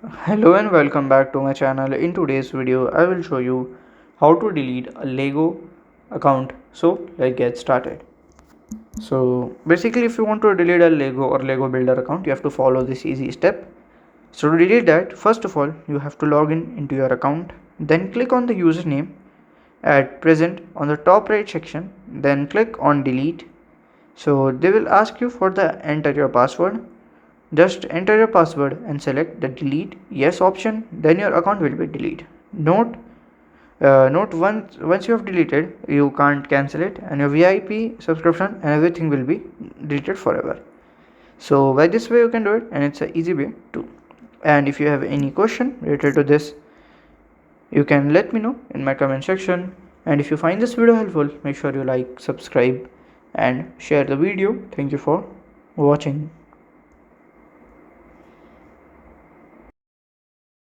Hello and welcome back to my channel. In today's video I will show you how to delete a Lego account. So let's get started. So basically if you want to delete a Lego or Lego Builder account, you have to follow this easy step. So to delete that, first of all you have to log in into your account, then click on the username at present on the top right section, then click on delete. So they will ask you for the enter your password. Just enter your password and select the delete yes option, then your account will be deleted. Note once you have deleted, you can't cancel it, and your VIP subscription and everything will be deleted forever. So by this way you can do it, and it's an easy way too. And if you have any question related to this, you can let me know in my comment section. And if you find this video helpful, make sure you like, subscribe, and share the video. Thank you for watching.